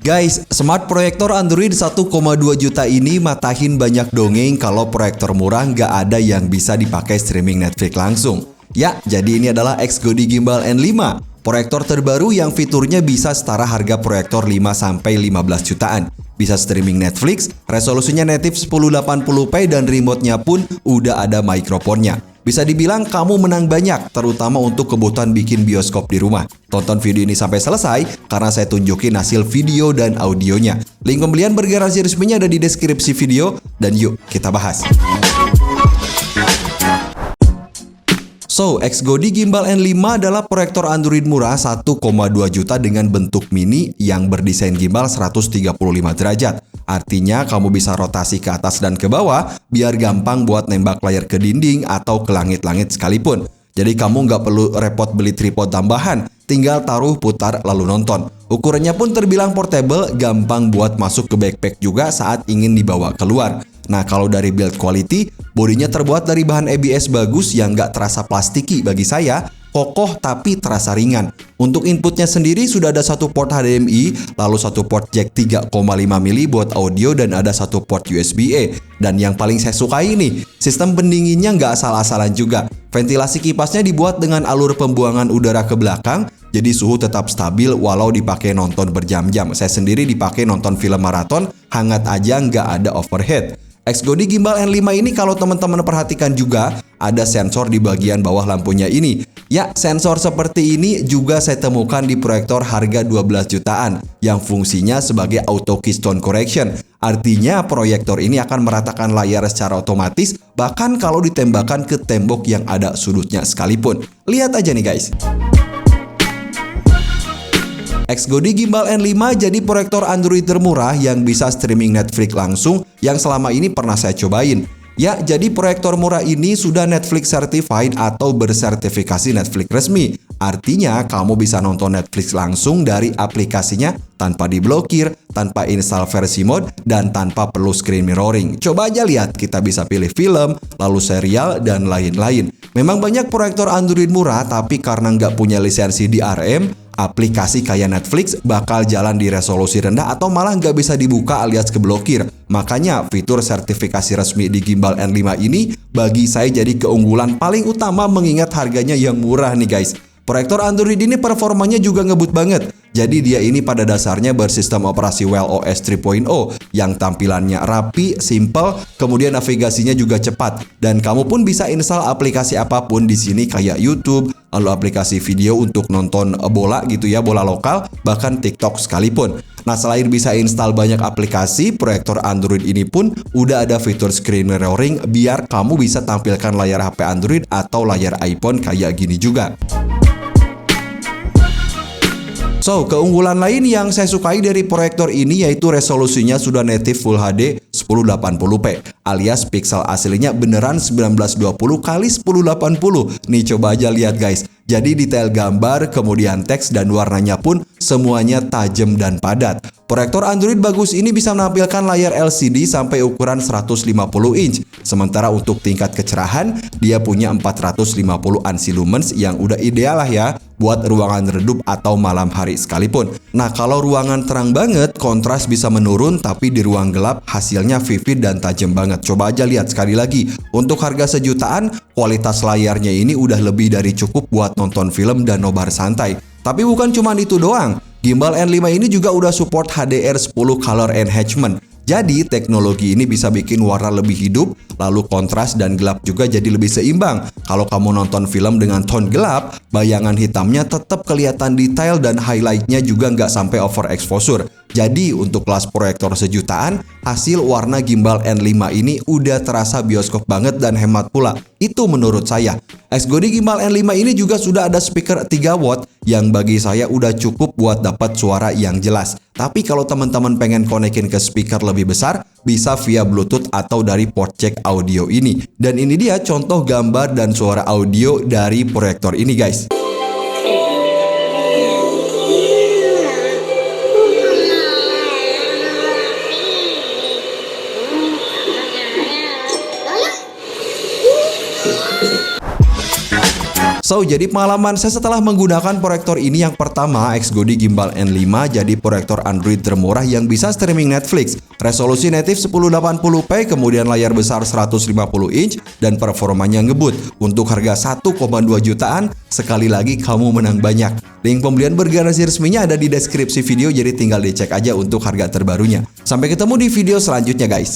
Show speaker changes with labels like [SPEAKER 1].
[SPEAKER 1] Guys, smart proyektor Android 1,2 juta ini matahin banyak dongeng kalau proyektor murah nggak ada yang bisa dipakai streaming Netflix langsung. Ya, jadi ini adalah XGODI Gimbal N5. Proyektor terbaru yang fiturnya bisa setara harga proyektor 5-15 jutaan. Bisa streaming Netflix, resolusinya native 1080p dan remote-nya pun udah ada mikrofonnya. Bisa dibilang kamu menang banyak, terutama untuk kebutuhan bikin bioskop di rumah. Tonton video ini sampai selesai, karena saya tunjukin hasil video dan audionya. Link pembelian bergaransi resminya ada di deskripsi video, dan yuk kita bahas. So, XGODI Gimbal N5 adalah proyektor Android murah 1,2 juta dengan bentuk mini yang berdesain gimbal 135 derajat. Artinya kamu bisa rotasi ke atas dan ke bawah biar gampang buat nembak layar ke dinding atau ke langit-langit sekalipun. Jadi kamu nggak perlu repot beli tripod tambahan, tinggal taruh putar lalu nonton. Ukurannya pun terbilang portable, gampang buat masuk ke backpack juga saat ingin dibawa keluar. Nah, kalau dari build quality, bodinya terbuat dari bahan ABS bagus yang nggak terasa plastiki bagi saya, kokoh tapi terasa ringan. Untuk inputnya sendiri sudah ada satu port HDMI, lalu satu port jack 3,5 mili buat audio dan ada satu port USB-A. Dan yang paling saya sukai nih, sistem pendinginnya nggak asal-asalan juga. Ventilasi kipasnya dibuat dengan alur pembuangan udara ke belakang, jadi suhu tetap stabil walau dipakai nonton berjam-jam. Saya sendiri dipakai nonton film maraton, hangat aja nggak ada overheat. XGODI Gimbal N5 ini kalau teman-teman perhatikan juga ada sensor di bagian bawah lampunya ini. Ya, sensor seperti ini juga saya temukan di proyektor harga 12 jutaan yang fungsinya sebagai auto keystone correction. Artinya proyektor ini akan meratakan layar secara otomatis bahkan kalau ditembakkan ke tembok yang ada sudutnya sekalipun. Lihat aja nih guys. XGODI Gimbal N5 jadi proyektor Android termurah yang bisa streaming Netflix langsung yang selama ini pernah saya cobain. Ya, jadi proyektor murah ini sudah Netflix certified atau bersertifikasi Netflix resmi. Artinya kamu bisa nonton Netflix langsung dari aplikasinya tanpa diblokir, tanpa install versi mod, dan tanpa perlu screen mirroring. Coba aja lihat, kita bisa pilih film, lalu serial, dan lain-lain. Memang banyak proyektor Android murah, tapi karena nggak punya lisensi DRM, aplikasi kayak Netflix bakal jalan di resolusi rendah atau malah nggak bisa dibuka alias keblokir. Makanya fitur sertifikasi resmi di Gimbal N5 ini bagi saya jadi keunggulan paling utama mengingat harganya yang murah nih guys. Proyektor Android ini performanya juga ngebut banget. Jadi dia ini pada dasarnya bersistem operasi Wear OS 3.0 yang tampilannya rapi, simple, kemudian navigasinya juga cepat. Dan kamu pun bisa install aplikasi apapun di sini kayak YouTube, lalu aplikasi video untuk nonton bola gitu ya, bola lokal, bahkan TikTok sekalipun. Nah, selain bisa install banyak aplikasi, proyektor Android ini pun udah ada fitur screen mirroring biar kamu bisa tampilkan layar HP Android atau layar iPhone kayak gini juga. So, keunggulan lain yang saya sukai dari proyektor ini yaitu resolusinya sudah native Full HD 1080p alias pixel aslinya beneran 1920 x 1080. Nih coba aja lihat guys. Jadi detail gambar, kemudian teks dan warnanya pun semuanya tajam dan padat. Proyektor Android bagus ini bisa menampilkan layar LCD sampai ukuran 150 inch. Sementara untuk tingkat kecerahan, dia punya 450 ANSI lumens yang udah ideal lah ya buat ruangan redup atau malam hari sekalipun. Nah, kalau ruangan terang banget, kontras bisa menurun, tapi di ruang gelap hasilnya vivid dan tajam banget. Coba aja lihat sekali lagi. Untuk harga sejutaan, kualitas layarnya ini udah lebih dari cukup buat nonton film dan nobar santai. Tapi bukan cuma itu doang. Gimbal N5 ini juga udah support HDR10 Color Enhancement. Jadi teknologi ini bisa bikin warna lebih hidup, lalu kontras dan gelap juga jadi lebih seimbang. Kalau kamu nonton film dengan tone gelap, bayangan hitamnya tetap kelihatan detail dan highlightnya juga nggak sampai overexposure. Jadi untuk kelas proyektor sejutaan, hasil warna Gimbal N5 ini udah terasa bioskop banget dan hemat pula. Itu menurut saya. XGODI Gimbal N5 ini juga sudah ada speaker 3 watt yang bagi saya udah cukup buat dapat suara yang jelas. Tapi kalau teman-teman pengen konekin ke speaker lebih besar, bisa via Bluetooth atau dari port jack audio ini. Dan ini dia contoh gambar dan suara audio dari proyektor ini guys. So, jadi pengalaman saya setelah menggunakan proyektor ini yang pertama, X-Godi Gimbal N5 jadi proyektor Android termurah yang bisa streaming Netflix. Resolusi native 1080p, kemudian layar besar 150 inch dan performanya ngebut. Untuk harga 1,2 jutaan, sekali lagi kamu menang banyak. Link pembelian bergaransi resminya ada di deskripsi video, jadi tinggal dicek aja untuk harga terbarunya. Sampai ketemu di video selanjutnya guys.